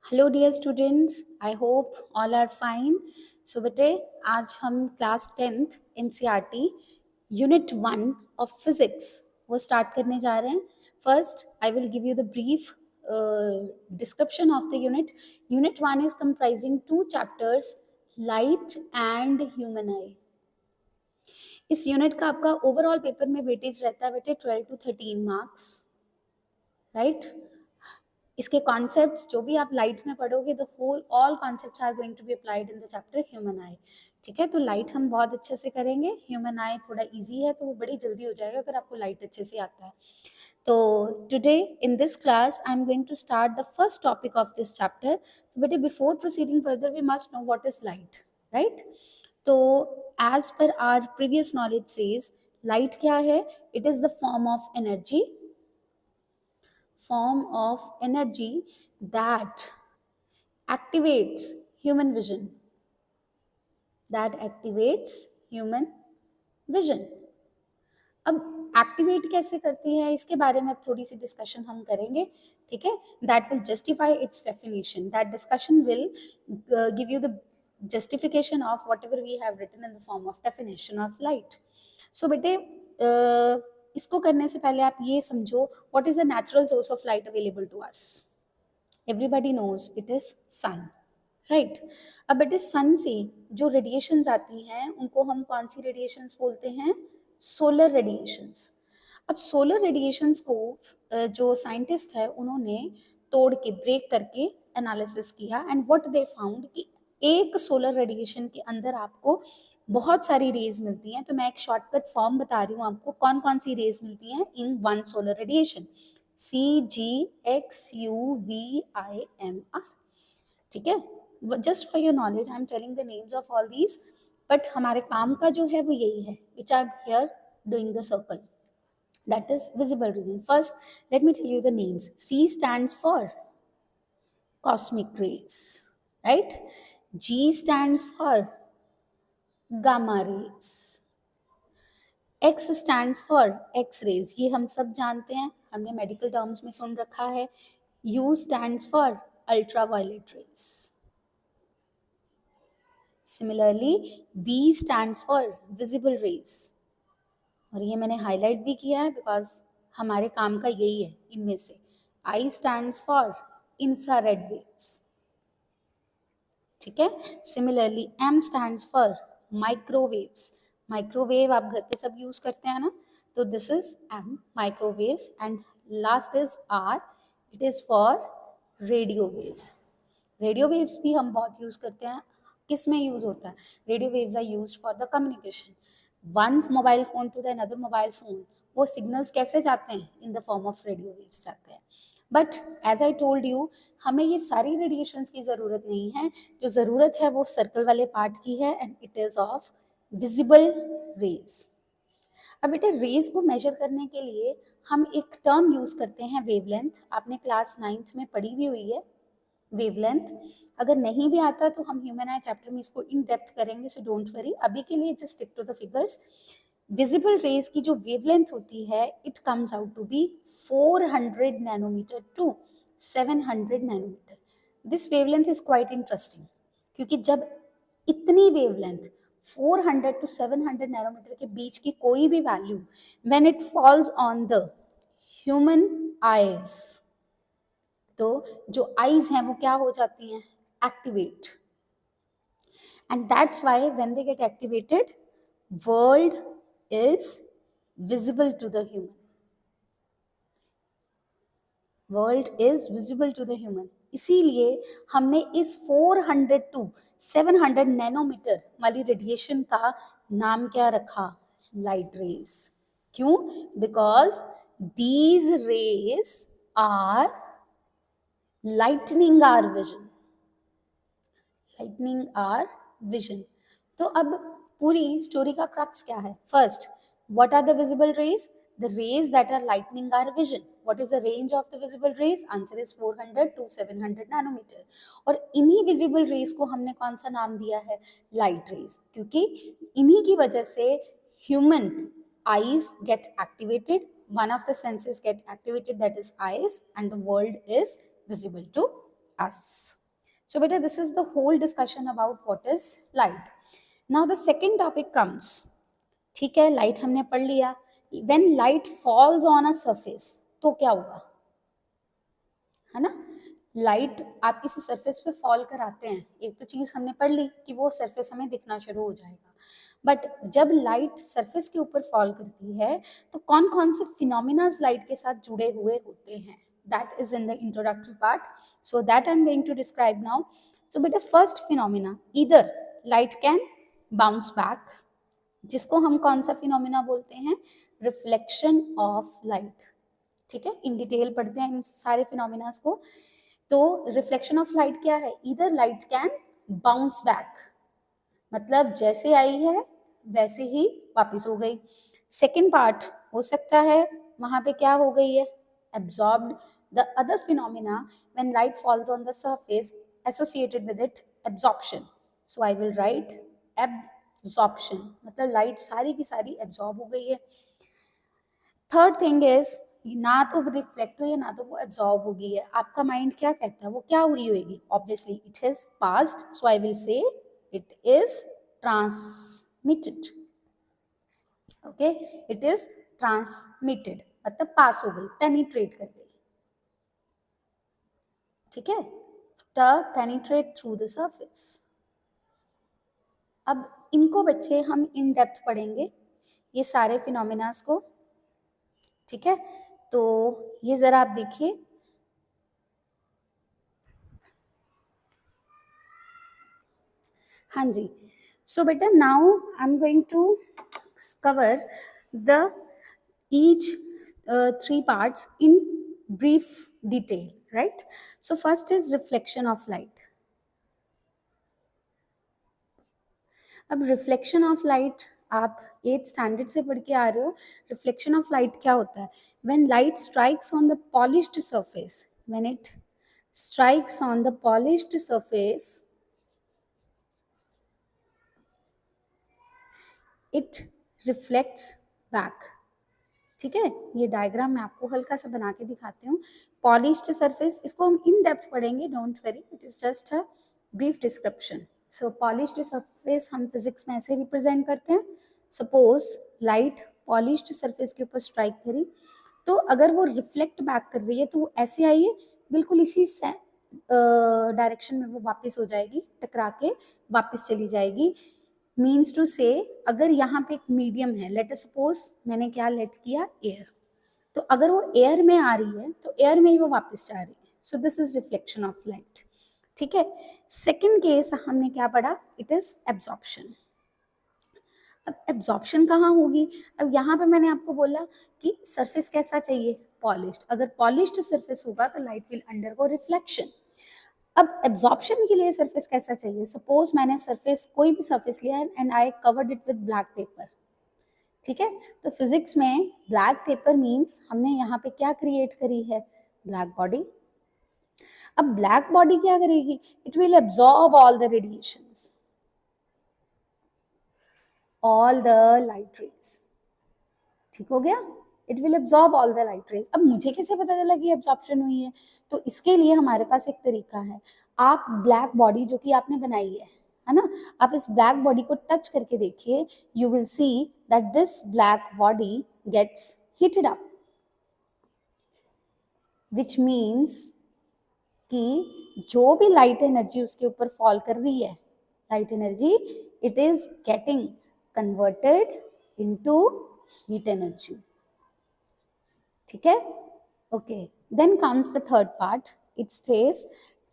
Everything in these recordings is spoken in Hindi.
Hello dear students, I hope all are fine. So बेटे, आज हम class 10th NCERT unit 1 of physics वो स्टार्ट करने जा रहे हैं। First I will give you the brief description of the unit. Unit 1 is comprising two chapters, light and human eye. इस यूनिट का आपका ओवरऑल पेपर में वेटेज रहता है बेटे 12 to 13 मार्क्स, राइट। इसके कॉन्सेप्ट्स जो भी आप लाइट में पढ़ोगे, the whole all concepts are going to be applied in the chapter human eye. ठीक है, तो लाइट हम बहुत अच्छे से करेंगे, ह्यूमन आई थोड़ा इजी है तो वो बड़ी जल्दी हो जाएगा अगर आपको लाइट अच्छे से आता है। तो today in this class I am going to start the first topic of this chapter. तो बेटे, before proceeding further we must know what is light, right. तो as per our previous knowledge says, light क्या है? It is the form of energy that activates human vision, that activates human vision। अब एक्टिवेट कैसे करती है इसके बारे में अब थोड़ी सी डिस्कशन हम करेंगे, ठीक है। That will justify it's definition, that discussion will give you the justification of whatever we have written in the form of definition of light। So बेटे, इसको करने से पहले आप ये समझो, what is the natural source of light available to us? Everybody knows it is sun, right. अब बेटे, सन से जो रेडिएशंस आती हैं उनको हम कौन सी रेडिएशंस बोलते हैं? Solar radiations. अब सोलर रेडिएशंस को जो साइंटिस्ट है उन्होंने तोड़ के, ब्रेक करके एनालिसिस किया, एंड व्हाट दे फाउंड कि एक सोलर रेडिएशन के अंदर आपको बहुत सारी रेज मिलती हैं। तो मैं एक शॉर्टकट फॉर्म बता रही हूँ आपको, कौन कौन सी रेज मिलती हैं in one solar radiation. CGXUVIMR, ठीक है। Just for your knowledge I am telling the names of all these, but हमारे काम का जो है वो यही है, which are here doing the circle, that is visible region. First, let me tell you the names. C stands for cosmic rays, right? G stands for gamma rays. X stands for X-rays, ये हम सब जानते हैं, हमने मेडिकल टर्म्स में सुन रखा है। U stands for ultraviolet rays. Similarly, V stands for visible rays, और ये मैंने हाईलाइट भी किया है बिकॉज हमारे काम का यही है इनमें से। I stands for infrared waves, ठीक है। Similarly M stands for microwaves। Microwave आप घर पे सब यूज करते हैं ना, तो this is M, microwaves. And last is R, it is for radio waves. Radio waves भी हम बहुत यूज करते हैं। किस में यूज होता है? Radio waves are used for the communication, one mobile phone to the another mobile phone. वो सिग्नल्स कैसे जाते हैं? In the form of radio waves जाते हैं। But as I told you, हमें ये सारी रेडिएशंस की ज़रूरत नहीं है। जो ज़रूरत है वो सर्कल वाले पार्ट की है, and it is of visible raise. अब बेटे, रेज को मेजर करने के लिए हम एक टर्म यूज़ करते हैं, वेवलेंथ। आपने क्लास 9th में पढ़ी भी हुई है वेवलेंथ। अगर नहीं भी आता तो हम ह्यूमन आई चैप्टर में इसको इन डेप्थ करेंगे, सो डोंट वरी, अभी के लिए just stick to the figures. Visible rays की जो वेवलेंथ होती है, it comes out to be 400 nanometre to 700 nanometre. This wavelength is quite interesting, क्योंकि जब इतनी वेवलेंथ 400 टू 700 नैनोमीटर के बीच की कोई भी value when it falls on the human eyes, तो जो आईज हैं वो क्या हो जाती हैं? Activate. And that's why when they get activated, world is visible to the human, world is visible to the human. इसीलिए हमने इस 400 टू 700 नैनोमीटर वाली रेडिएशन का नाम क्या रखा? Light rays. क्यों? Because these rays are lightening our vision, lightening our vision। तो अब पूरी स्टोरी का क्रक्स क्या है? First, what are the visible rays? The rays that are lightening our vision. What is the range of the visible rays? Answer is 400 to 700 nanometer। और इन्हीं visible rays को हमने कौन सा नाम दिया है? light rays, क्योंकि इन्हीं की वजह से human eyes get activated, one of the senses get activated, that is eyes, and the world is visible to us. So beta, this is the whole discussion about what is light. Now the second topic comes. ठीक है, लाइट हमने पढ़ लिया. When light falls on a surface, तो क्या होगा, है ना. लाइट आप किसी सरफेस पे फॉल कराते हैं, एक तो चीज हमने पढ़ ली कि वो सरफेस हमें दिखना शुरू हो जाएगा. बट जब लाइट सरफेस के ऊपर फॉल करती है तो कौन कौन से फिनोमिनाज लाइट के साथ जुड़े हुए होते हैं, that is in the introductory part. So that I am going to describe now. So बेटा, फर्स्ट फिनोमिना, इधर लाइट कैन बाउंस बैक, जिसको हम कौन सा फिनोमिना बोलते हैं, रिफ्लेक्शन ऑफ लाइट. ठीक है, इन डिटेल पढ़ते हैं इन सारे फिनोमिनास को. तो रिफ्लेक्शन ऑफ लाइट क्या है, इधर लाइट कैन बाउंस बैक, मतलब जैसे आई है वैसे ही वापस हो गई. सेकेंड पार्ट हो सकता है वहां पे क्या हो गई है, absorbed. The other phenomena when light falls on the surface associated with it absorption. So I will write absorption, मतलब लाइट सारी की सारी एब्जॉर्ब हो गई है. थर्ड थिंग इज, ना तो रिफ्लेक्ट हुई है ना तो वो एब्जॉर्ब हो गई है. आपका माइंड क्या कहता है, वो क्या हुई होगी, obviously it has passed. So I will say it is transmitted. Okay, it is transmitted मतलब पास हो गई, पेनिट्रेट कर गई. ठीक है, to penetrate through the surface. अब इनको बच्चे हम इन डेप्थ पढ़ेंगे, ये सारे फिनोमिनास को. ठीक है, तो ये जरा आप देखिए. हाँ जी. सो बेटा, now I am going to cover the each three parts in brief detail, right? So first is reflection of light. अब रिफ्लेक्शन ऑफ लाइट आप 8th स्टैंडर्ड से पढ़ के आ रहे हो. रिफ्लेक्शन ऑफ लाइट क्या होता है, when light strikes on the polished surface, when it strikes on the polished surface, it reflects back. ठीक है, ये डायग्राम मैं आपको हल्का सा बना के दिखाती हूँ. पॉलिश्ड सरफेस, इसको हम इन डेप्थ पढ़ेंगे, don't worry, it is just a brief description. So polished surface हम फिजिक्स में ऐसे रिप्रेजेंट करते हैं. सपोज लाइट पॉलिश्ड सरफेस के ऊपर स्ट्राइक करी, तो अगर वो रिफ्लेक्ट बैक कर रही है तो वो ऐसे आई है, बिल्कुल इसी डायरेक्शन में वो वापस हो जाएगी, टकरा के वापस चली जाएगी. मीन्स टू से, अगर यहाँ पे एक मीडियम है, लेट सपोज मैंने क्या लेट किया, एयर, तो अगर वो एयर में आ रही है तो एयर में ही वो वापस जा रही है. So this is reflection of light. ठीक है, सेकंड केस हमने क्या पढ़ा, इट इज एब्जॉर्प्शन. अब एब्जॉर्प्शन कहाँ होगी, अब यहाँ पे मैंने आपको बोला कि सरफेस कैसा चाहिए, पॉलिश्ड. अगर पॉलिश्ड सरफेस होगा तो लाइट विल अंडरगो रिफ्लेक्शन. अब एब्जॉर्प्शन के लिए सरफेस कैसा चाहिए, सपोज मैंने सरफेस कोई भी सरफेस लिया and I covered it with black pepper. ठीक है, तो फिजिक्स में ब्लैक पेपर मींस हमने यहाँ पे क्या क्रिएट करी है, ब्लैक बॉडी. अब ब्लैक बॉडी क्या करेगी, it will absorb all the radiations, all the light rays. ठीक हो गया, it will absorb all the light rays. अब मुझे कैसे पता चला कि एब्जॉर्प्शन हुई है, तो इसके लिए हमारे पास एक तरीका है. आप ब्लैक बॉडी जो कि आपने बनाई है ना, आप इस ब्लैक बॉडी को टच करके देखिए, you will see that this black body gets heated up, which means कि जो भी लाइट एनर्जी उसके ऊपर फॉल कर रही है, light energy, it is getting converted into heat energy. ठीक है, okay. Then comes the third part, it stage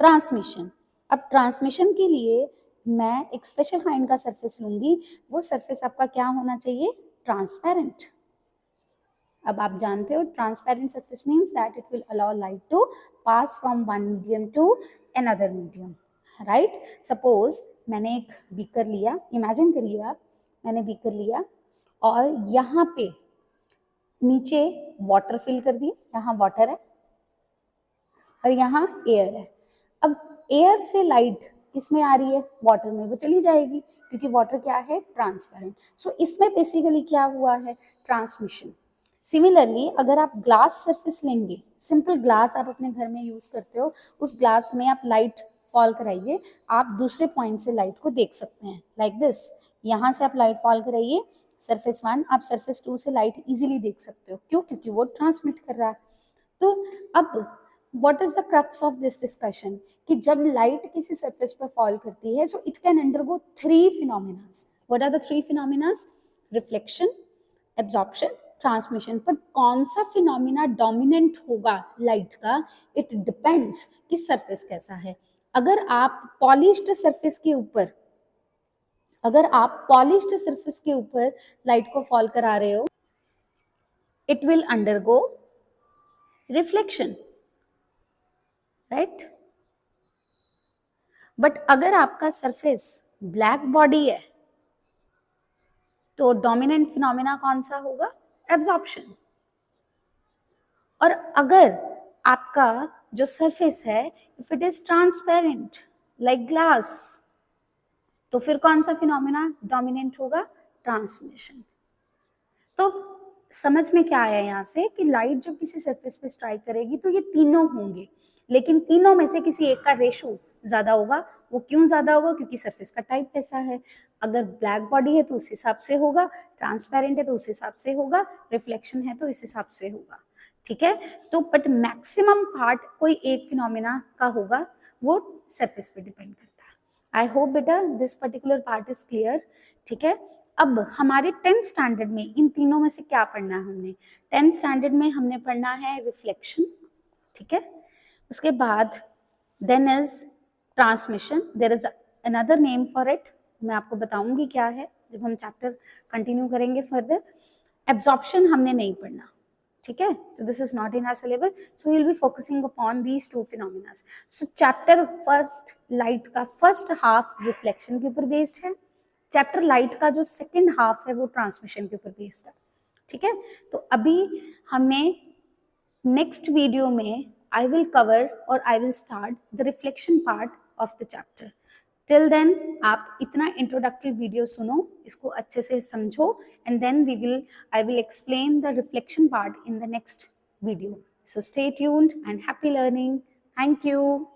transmission. अब ट्रांसमिशन के लिए मैं एक स्पेशल काइंड का सरफेस लूंगी. वो सरफेस आपका क्या होना चाहिए, ट्रांसपेरेंट. अब आप जानते हो transparent surface means that it will allow light to pass from one medium to another medium, right. Suppose मैंने एक बीकर लिया, इमेजिन करिए आप, मैंने बीकर लिया और यहाँ पे नीचे वाटर फिल कर दिए, यहाँ वाटर है और यहाँ एयर है. अब एयर से लाइट किसमें आ रही है, वाटर में, वो चली जाएगी क्योंकि वाटर क्या है, ट्रांसपेरेंट. सो इसमें बेसिकली क्या हुआ है, ट्रांसमिशन. सिमिलरली अगर आप ग्लास सरफेस लेंगे, सिंपल ग्लास आप अपने घर में यूज करते हो, उस ग्लास में आप लाइट फॉल कराइए, आप दूसरे पॉइंट से लाइट को देख सकते हैं लाइक दिस। यहाँ से आप लाइट फॉल कराइए सरफेस 1, आप सरफेस 2 से लाइट इजीली देख सकते हो। क्यों? क्योंकि वो ट्रांसमिट कर रहा है। तो अब what is the crux of this discussion कि जब लाइट किसी सरफेस पर फॉल करती है, so it can undergo 3 phenomenas. What are the 3 phenomenas? Reflection, absorption, transmission. पर कौन सा फिनोमिना डोमिनेंट होगा लाइट का, इट डिपेंड्स कि सरफेस कैसा है। अगर आप पॉलिश्ड सरफेस के ऊपर लाइट को फॉल करा रहे हो, it will undergo reflection, right. But अगर आपका सरफेस ब्लैक बॉडी है तो डोमिनेंट फिनोमिना कौन सा होगा? एब्जॉर्प्शन। और अगर आपका जो सरफेस है, if it is transparent like glass, तो फिर कौन सा फिनोमिना डोमिनेंट होगा? ट्रांसमिशन। तो समझ में क्या आया यहाँ से कि लाइट जब किसी सरफेस पे स्ट्राइक करेगी तो ये तीनों होंगे, लेकिन तीनों में से किसी एक का रेशो ज्यादा होगा। वो क्यों ज्यादा होगा? क्योंकि सरफेस का टाइप वैसा है। अगर ब्लैक बॉडी है तो उस हिसाब से होगा, ट्रांसपेरेंट है तो उस हिसाब से होगा, रिफ्लेक्शन है तो इस हिसाब से होगा। ठीक है। तो बट मैक्सिमम पार्ट कोई एक फिनोमिना का होगा, वो सरफेस पे डिपेंड करता है। आई होप बेटा this particular part is clear. ठीक है। अब हमारे 10th स्टैंडर्ड में इन तीनों में से क्या पढ़ना है हमने? 10th स्टैंडर्ड में हमने पढ़ना है रिफ्लेक्शन। ठीक है। उसके बाद then is transmission, there is another name for it, मैं आपको बताऊंगी क्या है जब हम चैप्टर कंटिन्यू करेंगे फर्दर। एब्जॉर्प्शन हमने नहीं पढ़ना। ठीक है। तो this is not in our syllabus, so we will be focusing upon these two phenomena. So chapter first light का फर्स्ट हाफ रिफ्लेक्शन के ऊपर बेस्ड है, चैप्टर लाइट का जो सेकंड हाफ है वो ट्रांसमिशन के ऊपर बेस्ड है। ठीक है। तो अभी हमने नेक्स्ट वीडियो में आई विल कवर और I will start the reflection part of the chapter. Till then आप इतना इंट्रोडक्टरी वीडियो सुनो, इसको अच्छे से समझो, and then I will explain the reflection part in the next video. So stay tuned and happy learning. Thank you.